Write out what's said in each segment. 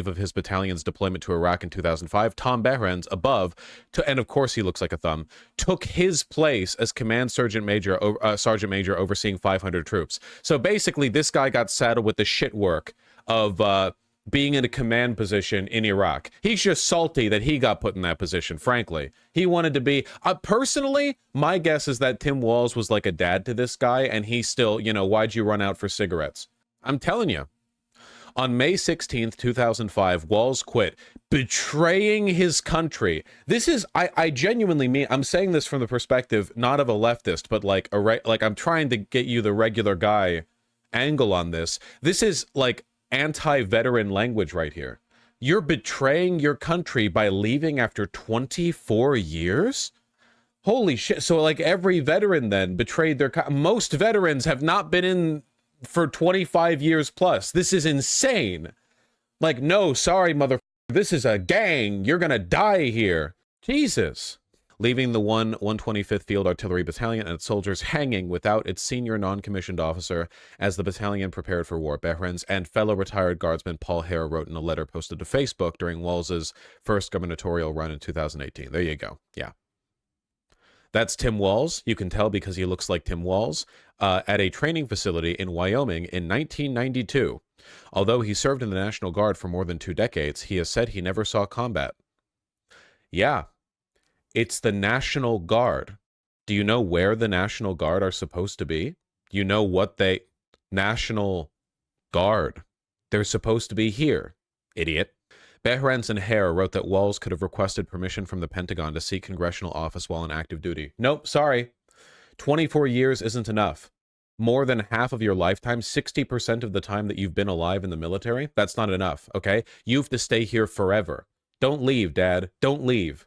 of his battalion's deployment to Iraq in 2005, Tom Behrens, above, and of course he looks like a thumb, took his place as command sergeant major overseeing 500 troops. So basically, this guy got saddled with the shit work of being in a command position in Iraq. He's just salty that he got put in that position, frankly. He wanted to be... personally, my guess is that Tim Walz was like a dad to this guy, and he still, you know, why'd you run out for cigarettes? I'm telling you. On May 16th, 2005, Walz quit, betraying his country. This is, I genuinely mean, I'm saying this from the perspective, not of a leftist, but like, I'm trying to get you the regular guy angle on this. This is like anti-veteran language right here. You're betraying your country by leaving after 24 years? Holy shit. So like every veteran then betrayed their... Most veterans have not been in for 25 years plus. This is insane. Like, no, sorry, mother... This is a gang. You're gonna die here. Jesus. Leaving the 125th Field Artillery Battalion and its soldiers hanging without its senior non-commissioned officer as the battalion prepared for war. Behrens and fellow retired guardsman Paul Hare wrote in a letter posted to Facebook during Walz's first gubernatorial run in 2018. There you go. Yeah. That's Tim Walz. You can tell because he looks like Tim Walz at a training facility in Wyoming in 1992. Although he served in the National Guard for more than 2 decades, he has said he never saw combat. Yeah, it's the National Guard. Do you know where the National Guard are supposed to be? You know what they... National Guard. They're supposed to be here, idiot. Behrens and Hare wrote that Walz could have requested permission from the Pentagon to seek congressional office while on active duty. Nope, sorry. 24 years isn't enough. More than half of your lifetime, 60% of the time that you've been alive in the military, that's not enough, okay? You have to stay here forever. Don't leave, Dad. Don't leave.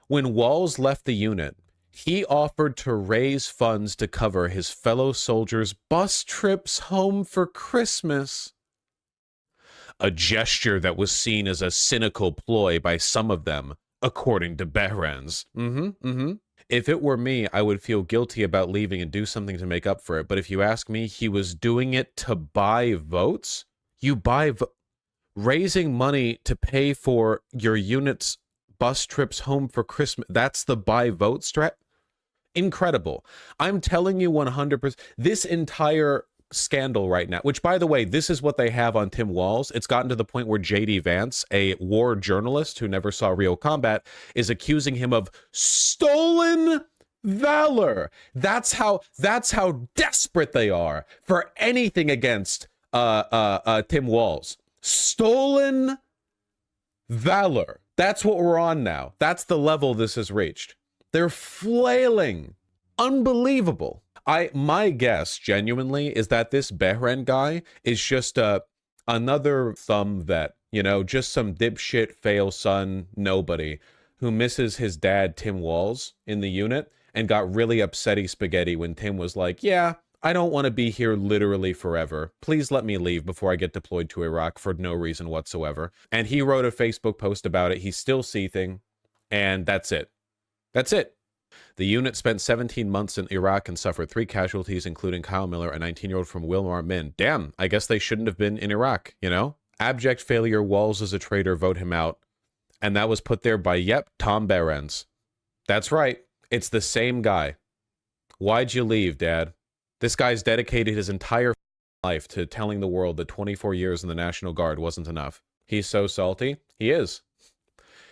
When Walz left the unit, he offered to raise funds to cover his fellow soldiers' bus trips home for Christmas. A gesture that was seen as a cynical ploy by some of them, according to Behrens. If it were me, I would feel guilty about leaving and do something to make up for it. But if you ask me, he was doing it to buy votes? You buy raising money to pay for your unit's bus trips home for Christmas. That's the buy vote strat? Incredible. I'm telling you 100%. This entire scandal right now, which by the way, this is what they have on Tim Walz. It's gotten to the point where JD Vance, a war journalist who never saw real combat, is accusing him of stolen valor. That's how desperate they are for anything against Tim Walz. Stolen valor. That's what we're on now. That's the level this has reached. They're flailing. Unbelievable. My guess, genuinely, is that this Behren guy is just another thumb vet, you know, just some dipshit fail son nobody who misses his dad, Tim Walz, in the unit and got really upsetty spaghetti when Tim was like, yeah, I don't want to be here literally forever. Please let me leave before I get deployed to Iraq for no reason whatsoever. And he wrote a Facebook post about it. He's still seething, and that's it. That's it. The unit spent 17 months in Iraq and suffered 3 casualties, including Kyle Miller, a 19-year-old from Wilmar, Min. Damn, I guess they shouldn't have been in Iraq, you know? Abject failure, Walz is a traitor, vote him out. And that was put there by, yep, Tom Behrens. That's right, it's the same guy. Why'd you leave, Dad? This guy's dedicated his entire life to telling the world that 24 years in the National Guard wasn't enough. He's so salty. He is.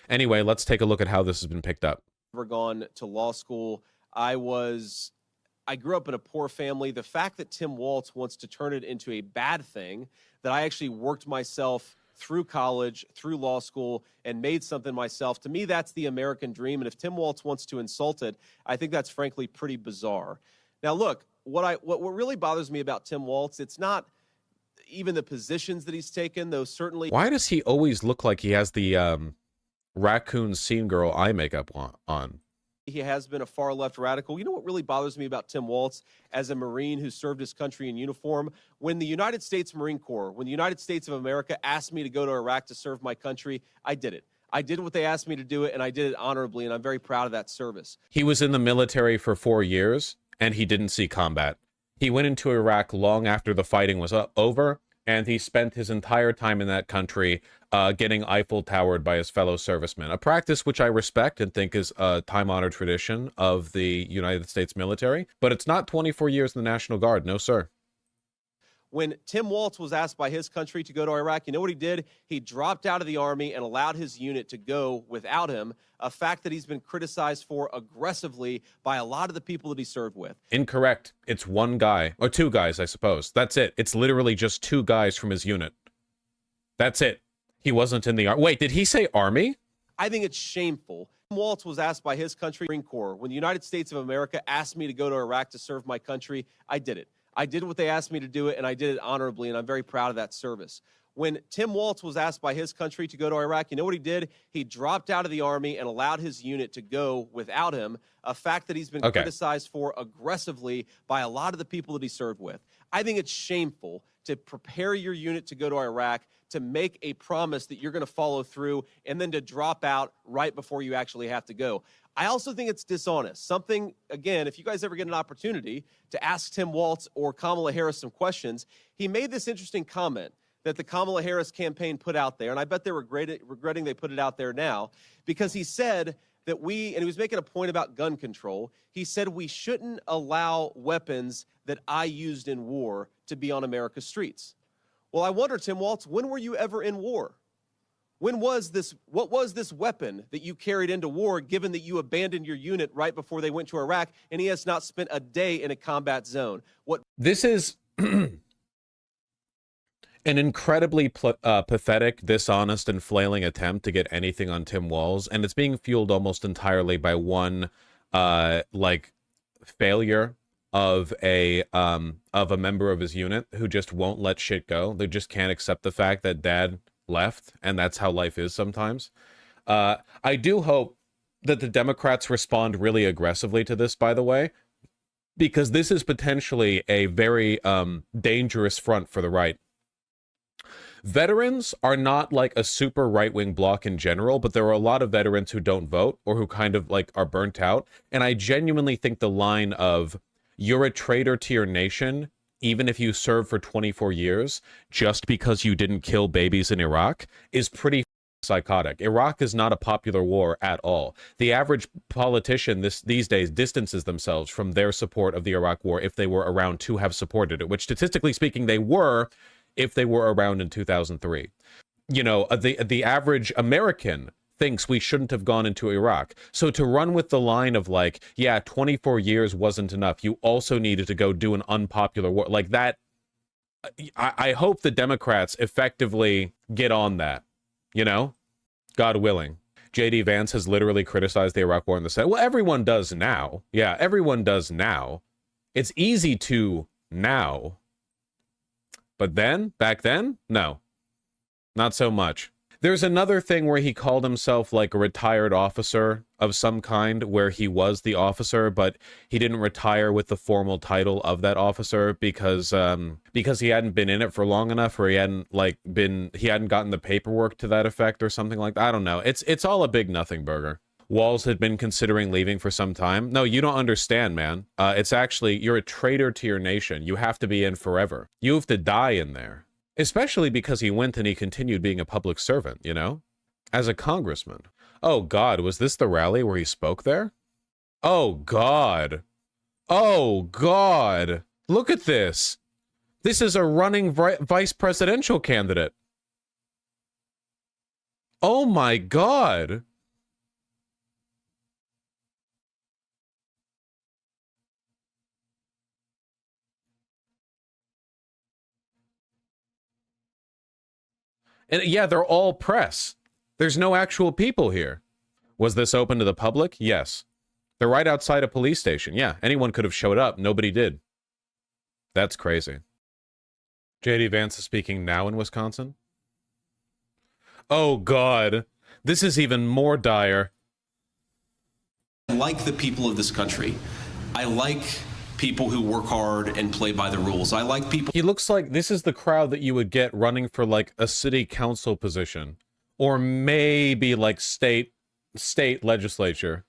Anyway, let's take a look at how this has been picked up. Gone to law school. I grew up in a poor family. The fact that Tim Walz wants to turn it into a bad thing, that I actually worked myself through college, through law school, and made something myself, to me, that's the American dream. And if Tim Walz wants to insult it, I think that's frankly pretty bizarre. Now, look, what really bothers me about Tim Walz, it's not even the positions that he's taken, though certainly... Why does he always look like he has the raccoon scene girl eye makeup on? He has been a far left radical. You know what really bothers me about Tim Walz as a Marine who served his country in uniform? When the United States Marine Corps, when the United States of America asked me to go to Iraq to serve my country, I did it. I did what they asked me to do it, and I did it honorably, and I'm very proud of that service. He was in the military for 4 years, and he didn't see combat. He went into Iraq long after the fighting was over, and he spent his entire time in that country getting Eiffel Towered by his fellow servicemen, a practice which I respect and think is a time-honored tradition of the United States military, but it's not 24 years in the National Guard, no sir. When Tim Walz was asked by his country to go to Iraq, you know what he did? He dropped out of the Army and allowed his unit to go without him, a fact that he's been criticized for aggressively by a lot of the people that he served with. Incorrect. It's one guy, or two guys, I suppose. That's it. It's literally just two guys from his unit. That's it. He wasn't in the Army. Wait, did he say Army? I think it's shameful. Tim Walz was asked by his country, Marine Corps, when the United States of America asked me to go to Iraq to serve my country, I did it. I did what they asked me to do it, and I did it honorably, and I'm very proud of that service. When Tim Walz was asked by his country to go to Iraq, you know what he did? He dropped out of the Army and allowed his unit to go without him, a fact that he's been criticized for aggressively by a lot of the people that he served with. I think it's shameful to prepare your unit to go to Iraq, to make a promise that you're going to follow through, and then to drop out right before you actually have to go. I also think it's dishonest. Something, again, if you guys ever get an opportunity to ask Tim Walz or Kamala Harris some questions, he made this interesting comment that the Kamala Harris campaign put out there, and I bet they're regretting they put it out there now, because he said that and he was making a point about gun control, he said we shouldn't allow weapons that I used in war to be on America's streets. Well, I wonder, Tim Walz, when were you ever in war? What was this weapon that you carried into war, given that you abandoned your unit right before they went to Iraq, and he has not spent a day in a combat zone? This is an incredibly pathetic, dishonest, and flailing attempt to get anything on Tim Walz, and it's being fueled almost entirely by one, failure of a member of his unit who just won't let shit go. They just can't accept the fact that dad left, and that's how life is sometimes. I do hope that the Democrats respond really aggressively to this, by the way, because this is potentially a very dangerous front for the right. Veterans are not like a super right-wing bloc in general, but there are a lot of veterans who don't vote or who kind of like are burnt out, and I genuinely think the line of "you're a traitor to your nation even if you serve for 24 years just because you didn't kill babies in Iraq" is pretty psychotic. Iraq is not a popular war at all. The average politician these days distances themselves from their support of the Iraq war if they were around to have supported it, which statistically speaking they were if they were around in 2003. You know, the average American thinks we shouldn't have gone into Iraq. So to run with the line of like, yeah, 24 years wasn't enough, you also needed to go do an unpopular war, like that, I hope the Democrats effectively get on that, you know? God willing. J.D. Vance has literally criticized the Iraq war in the Senate. Well, everyone does now. Yeah, everyone does now. It's easy to now. But then, back then, no. Not so much. There's another thing where he called himself like a retired officer of some kind, where he was the officer, but he didn't retire with the formal title of that officer because he hadn't been in it for long enough, or he hadn't gotten the paperwork to that effect or something like that. I don't know. It's all a big nothing burger. Walz had been considering leaving for some time. No, you don't understand, man. It's actually, you're a traitor to your nation. You have to be in forever. You have to die in there. Especially because he went and he continued being a public servant, you know? As a congressman. Oh, God, was this the rally where he spoke there? Oh, God. Oh, God. Look at this. This is a running vice presidential candidate. Oh, my God. And yeah, they're all press. There's no actual people here. Was this open to the public? Yes. They're right outside a police station. Yeah, anyone could have showed up. Nobody did. That's crazy. J.D. Vance is speaking now in Wisconsin. Oh, God. This is even more dire. I like the people of this country. I like people who work hard and play by the rules. I like people. He looks like this is the crowd that you would get running for like a city council position, or maybe like state legislature.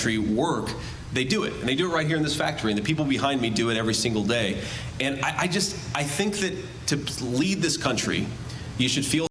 work, they do it. And they do it right here in this factory. And the people behind me do it every single day. And I think that to lead this country, you should feel